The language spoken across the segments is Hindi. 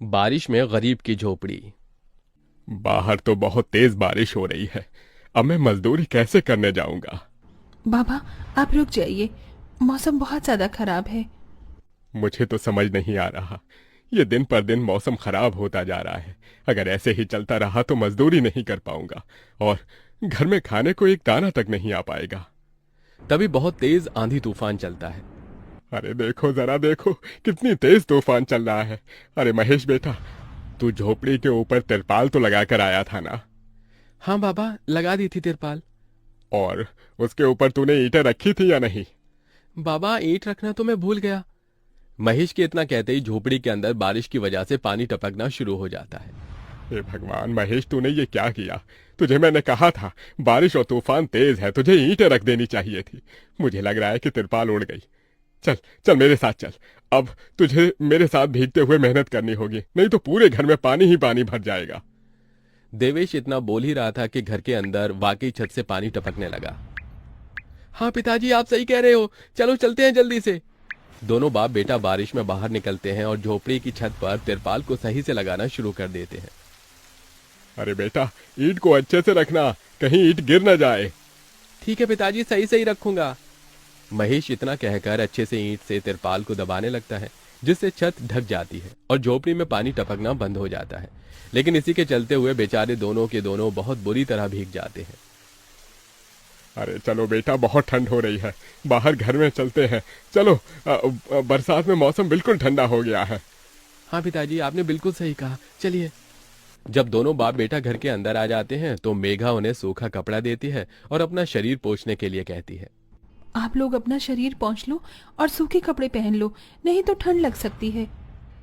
बारिश में गरीब की झोपड़ी। बाहर तो बहुत तेज बारिश हो रही है। अब मैं मजदूरी कैसे करने जाऊंगा? बाबा, आप रुक जाइए। मौसम बहुत ज्यादा खराब है। मुझे तो समझ नहीं आ रहा। ये दिन पर दिन मौसम खराब होता जा रहा है। अगर ऐसे ही चलता रहा तो मजदूरी नहीं कर पाऊंगा और घर में खाने को एक दाना तक नहीं आ पाएगा। तभी बहुत तेज आंधी तूफान चलता है। अरे देखो, जरा देखो, कितनी तेज तूफान चल रहा है। अरे महेश बेटा, तू झोपड़ी के ऊपर तिरपाल तो लगा कर आया था ना? हाँ बाबा, लगा दी थी तिरपाल। और उसके ऊपर तूने ईंटें रखी थी या नहीं? बाबा, ईंट रखना तो मैं भूल गया। महेश के इतना कहते ही झोपड़ी के अंदर बारिश की वजह से पानी टपकना शुरू हो जाता है। हे भगवान महेश, तूने ये क्या किया? तुझे मैंने कहा था बारिश और तूफान तेज है, तुझे ईंटें रख देनी चाहिए थी। मुझे लग रहा है कि तिरपाल उड़ गई। चल चल मेरे साथ चल। अब तुझे मेरे साथ भीगते हुए मेहनत करनी होगी, नहीं तो पूरे घर में पानी ही पानी भर जाएगा। देवेश इतना बोल ही रहा था कि घर के अंदर वाकई छत से पानी टपकने लगा। हाँ पिताजी, आप सही कह रहे हो, चलो चलते हैं जल्दी से। दोनों बाप बेटा बारिश में बाहर निकलते हैं और झोपड़ी की छत पर तिरपाल को सही से लगाना शुरू कर देते हैं। अरे बेटा, ईंट को अच्छे से रखना, कहीं ईंट गिर न जाए। ठीक है पिताजी, सही सही रखूंगा। महेश इतना कहकर अच्छे से ईंट से तिरपाल को दबाने लगता है, जिससे छत ढक जाती है और झोपड़ी में पानी टपकना बंद हो जाता है। लेकिन इसी के चलते हुए बेचारे दोनों के दोनों बहुत बुरी तरह भीग जाते हैं। अरे चलो बेटा, बहुत ठंड हो रही है, बाहर घर में चलते हैं। चलो, बरसात में मौसम बिल्कुल ठंडा हो गया है। हाँ पिताजी, आपने बिल्कुल सही कहा, चलिए। जब दोनों बाप बेटा घर के अंदर आ जाते हैं तो मेघा उन्हें सूखा कपड़ा देती है और अपना शरीर पोंछने के लिए कहती है। आप लोग अपना शरीर पोंछ लो और सूखे कपड़े पहन लो, नहीं तो ठंड लग सकती है।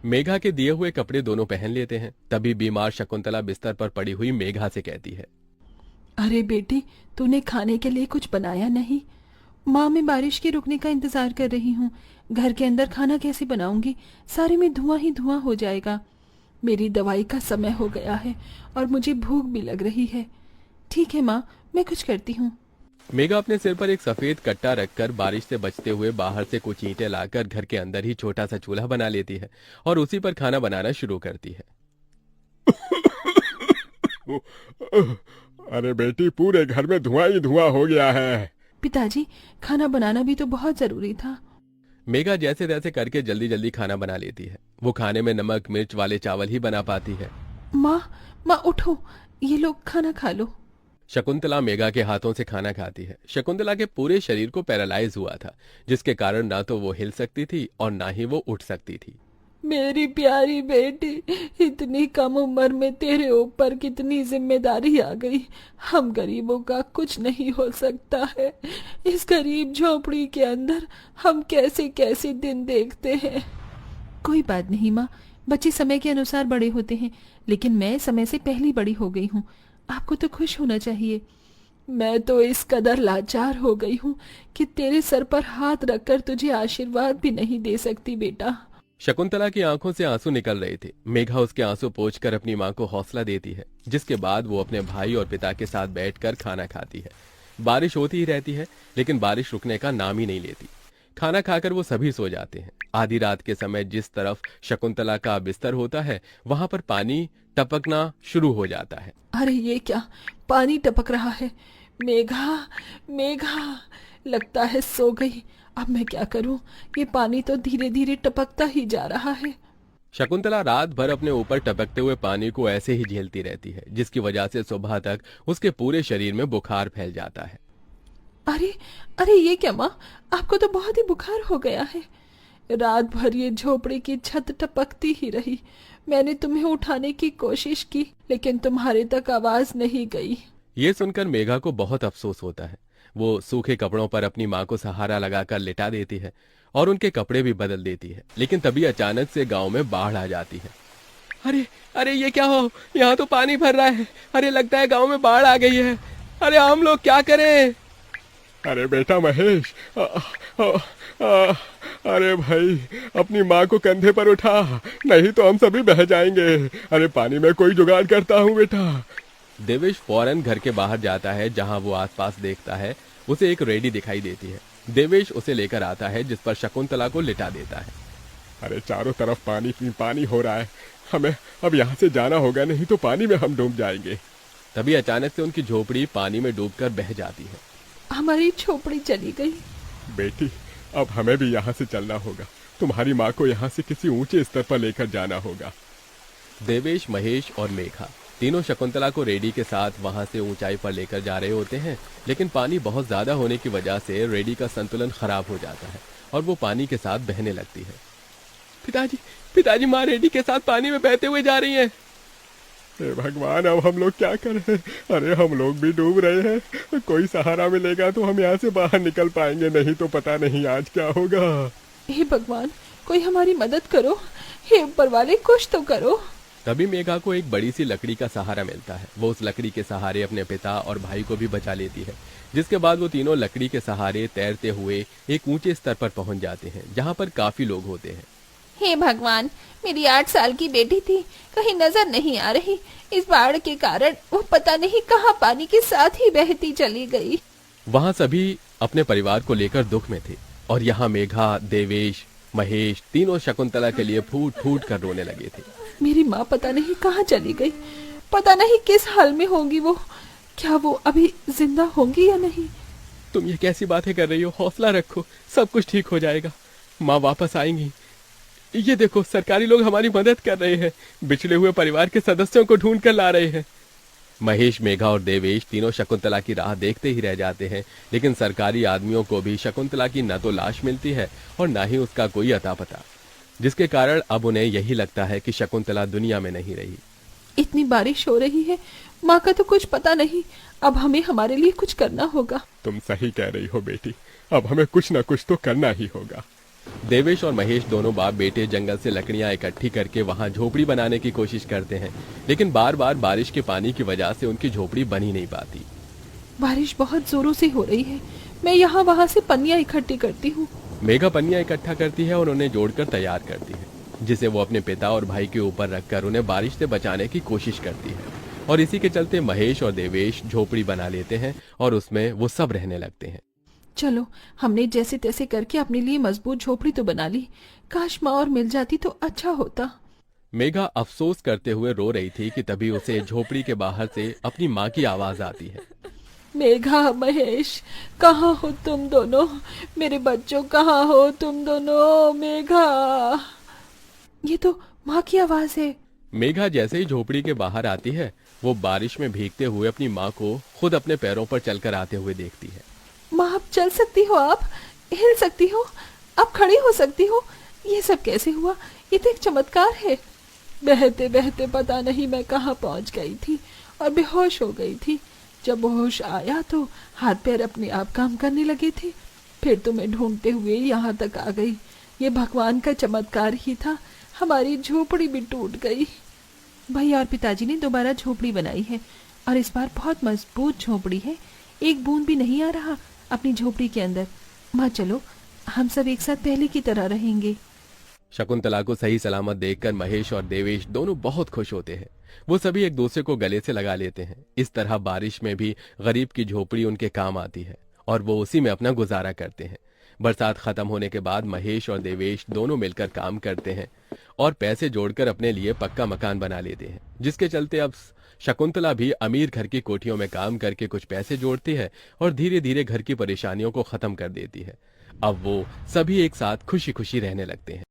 मेघा के दिए हुए कपड़े दोनों पहन लेते हैं। तभी बीमार शकुंतला बिस्तर पर पड़ी हुई मेघा से कहती है। अरे बेटी, तूने खाने के लिए कुछ बनाया नहीं? माँ, मैं बारिश के रुकने का इंतजार कर रही हूँ। घर के अंदर खाना कैसे बनाऊंगी? सारे में धुआं ही धुआं हो जाएगा। मेरी दवाई का समय हो गया है और मुझे भूख भी लग रही है। ठीक है माँ, मैं कुछ करती हूँ। मेघा अपने सिर पर एक सफेद कट्टा रखकर बारिश से बचते हुए बाहर से कुछ ईंटें लाकर घर के अंदर ही छोटा सा चूल्हा बना लेती है और उसी पर खाना बनाना शुरू करती है। अरे बेटी, पूरे घर में धुआं ही धुआं हो गया है। पिताजी, खाना बनाना भी तो बहुत जरूरी था। मेघा जैसे तैसे करके जल्दी जल्दी खाना बना लेती है। वो खाने में नमक मिर्च वाले चावल ही बना पाती है। माँ, माँ उठो, ये लोग खाना खा लो। शकुंतला मेघा के हाथों से खाना खाती है। शकुंतला के पूरे शरीर को पैरालाइज हुआ था, जिसके कारण ना तो वो हिल सकती थी और ना ही वो उठ सकती थी। मेरी प्यारी बेटी, इतनी कम उम्र में तेरे ऊपर कितनी जिम्मेदारी आ गई। हम गरीबों का कुछ नहीं हो सकता है। इस गरीब झोपड़ी के अंदर हम कैसे कैसे दिन देखते हैं। कोई बात नहीं माँ, बच्चे समय के अनुसार बड़े होते हैं, लेकिन मैं समय से पहले बड़ी हो गई हूँ। आपको तो खुश होना चाहिए। मैं तो इस कदर लाचार हो गई हूँ कि तेरे सर पर हाथ रखकर तुझे आशीर्वाद भी नहीं दे सकती बेटा। शकुंतला की आंखों से आंसू निकल रहे थे। मेघा उसके आंसू पोंछकर अपनी मां को हौसला देती है, जिसके बाद वो अपने भाई और पिता के साथ बैठकर खाना खाती है। बारिश होती ही रहती है, लेकिन बारिश रुकने का नाम ही नहीं लेती। खाना खाकर वो सभी सो जाते हैं। आधी रात के समय जिस तरफ शकुंतला का बिस्तर होता है, वहां पर पानी टपकना शुरू हो जाता है। अरे ये क्या, पानी टपक रहा है। मेघा, मेघा, लगता है सो गई। अब मैं क्या करूं? ये पानी तो धीरे धीरे टपकता ही जा रहा है। शकुंतला रात भर अपने ऊपर टपकते हुए पानी को ऐसे ही झेलती रहती है, जिसकी वजह से सुबह तक उसके पूरे शरीर में बुखार फैल जाता है। अरे, अरे ये क्या माँ, आपको तो बहुत ही बुखार हो गया है। रात भर ये झोपड़ी की छत टपकती ही रही। मैंने तुम्हें उठाने की कोशिश की, लेकिन तुम्हारे तक आवाज नहीं गई। ये सुनकर मेघा को बहुत अफसोस होता है। वो सूखे कपड़ों पर अपनी मां को सहारा लगाकर लिटा देती है और उनके कपड़े भी बदल देती है। लेकिन तभी अचानक से गांव में बाढ़ आ जाती है। अरे अरे ये क्या हो, यहाँ तो पानी भर रहा है। अरे लगता है गांव में बाढ़ आ गई है। अरे हम लोग क्या करें? अरे बेटा महेश, अरे भाई, अपनी माँ को कंधे पर उठा, नहीं तो हम सभी बह जाएंगे। अरे पानी में कोई जुगाड़ करता हूँ बेटा। देवेश फौरन घर के बाहर जाता है। जहां वो आसपास देखता है, उसे एक रेडी दिखाई देती है। देवेश उसे लेकर आता है, जिस पर शकुंतला को लिटा देता है। अरे चारों तरफ पानी ही पानी हो रहा है, हमें अब यहाँ से जाना होगा, नहीं तो पानी में हम डूब जाएंगे। तभी अचानक से उनकी झोपड़ी पानी में डूबकर बह जाती है। हमारी झोपड़ी चली गई। बेटी, अब हमें भी यहाँ से चलना होगा। तुम्हारी माँ को यहाँ से किसी ऊंचे स्तर पर लेकर जाना होगा। देवेश, महेश और मेघा तीनों शकुंतला को रेडी के साथ वहां से ऊंचाई पर लेकर जा रहे होते हैं, लेकिन पानी बहुत ज्यादा होने की वजह से रेडी का संतुलन खराब हो जाता है और वो पानी के साथ बहने लगती है। पिताजी, पिताजी, माँ रेडी के साथ पानी में बहते हुए जा रही हैं। हे भगवान, अब हम लोग क्या करें? अरे हम लोग भी डूब रहे हैं। कोई सहारा मिलेगा तो हम यहाँ से बाहर निकल पाएंगे, नहीं तो पता नहीं आज क्या होगा। हे भगवान, कोई हमारी मदद करो। हे ऊपर वाले, कुछ तो करो। तभी मेघा को एक बड़ी सी लकड़ी का सहारा मिलता है। वो उस लकड़ी के सहारे अपने पिता और भाई को भी बचा लेती है, जिसके बाद वो तीनों लकड़ी के सहारे तैरते हुए एक ऊंचे स्तर पर पहुंच जाते हैं, जहां पर काफी लोग होते हैं। हे भगवान, मेरी 8 साल की बेटी थी, कहीं नजर नहीं आ रही। इस बाढ़ के कारण वो पता नहीं कहां पानी के साथ ही बहती चली गई। वहां सभी अपने परिवार को लेकर दुख में थे और यहाँ मेघा, देवेश, महेश तीनों शकुंतला के लिए फूट फूट कर रोने लगे थे। मेरी माँ पता नहीं कहाँ चली गई, पता नहीं किस हाल में होंगी वो। क्या वो अभी जिंदा होंगी या नहीं? तुम ये कैसी बातें कर रही हो? हौसला रखो, सब कुछ ठीक हो जाएगा। माँ वापस आएंगी। ये देखो, सरकारी लोग हमारी मदद कर रहे हैं, बिछड़े हुए परिवार के सदस्यों को ढूंढ कर ला रहे हैं। महेश, मेघा और देवेश तीनों शकुंतला की राह देखते ही रह जाते हैं, लेकिन सरकारी आदमियों को भी शकुंतला की न तो लाश मिलती है और न ही उसका कोई अता पता, जिसके कारण अब उन्हें यही लगता है कि शकुंतला दुनिया में नहीं रही। इतनी बारिश हो रही है, माँ का तो कुछ पता नहीं। अब हमें हमारे लिए कुछ करना होगा। तुम सही कह रही हो बेटी, अब हमें कुछ न कुछ तो करना ही होगा। देवेश और महेश दोनों बाप बेटे जंगल से लकड़ियां इकट्ठी करके वहां झोपड़ी बनाने की कोशिश करते हैं, लेकिन बार बार बारिश के पानी की वजह से उनकी झोपड़ी बन ही नहीं पाती। बारिश बहुत जोरों से हो रही है, मैं यहाँ वहाँ से पन्नियाँ इकट्ठी करती हूँ। मेघा पन्नियां इकट्ठा करती है और उन्हें जोड़कर तैयार करती है, जिसे वो अपने पिता और भाई के ऊपर रखकर उन्हें बारिश से बचाने की कोशिश करती है। और इसी के चलते महेश और देवेश झोपड़ी बना लेते हैं और उसमें वो सब रहने लगते हैं। चलो, हमने जैसे तैसे करके अपने लिए मजबूत झोपड़ी तो बना ली। काश माँ और मिल जाती तो अच्छा होता। मेघा अफसोस करते हुए रो रही थी कि तभी उसे झोपड़ी के बाहर से अपनी माँ की आवाज आती है। मेघा, महेश, कहाँ हो तुम दोनों? मेरे बच्चों, कहाँ हो तुम दोनों? मेघा, ये तो माँ की आवाज है। मेघा जैसे ही झोपड़ी के बाहर आती है, वो बारिश में भीगते हुए अपनी माँ को खुद अपने पैरों पर चलकर आते हुए देखती है। माँ, अब चल सकती हो, आप हिल सकती हो, अब खड़ी हो सकती हो। ये सब कैसे हुआ? ये तो एक चमत्कार है। बहते बहते पता नहीं मैं कहाँ पहुँच गई थी और बेहोश हो गई थी। जब होश आया तो हाथ पैर अपने आप काम करने लगे थे। फिर तुम्हें ढूंढते हुए यहाँ तक आ गई। ये भगवान का चमत्कार ही था। हमारी झोपड़ी भी टूट गई। भैया और पिताजी ने दोबारा झोपड़ी बनाई है और इस बार बहुत मजबूत झोपड़ी है। एक बूंद भी नहीं आ रहा अपनी झोपड़ी के अंदर। माँ, चलो हम सब एक साथ पहले की तरह रहेंगे। शकुंतला को सही सलामत देखकर महेश और देवेश दोनों बहुत खुश होते हैं। वो सभी एक दूसरे को गले से लगा लेते हैं। इस तरह बारिश में भी गरीब की झोपड़ी उनके काम आती है और वो उसी में अपना गुजारा करते हैं। बरसात खत्म होने के बाद महेश और देवेश दोनों मिलकर काम करते हैं और पैसे जोड़कर अपने लिए पक्का मकान बना लेते हैं, जिसके चलते अब शकुंतला भी अमीर घर की कोठियों में काम करके कुछ पैसे जोड़ती है और धीरे धीरे घर की परेशानियों को खत्म कर देती है। अब वो सभी एक साथ खुशी खुशी रहने लगते हैं।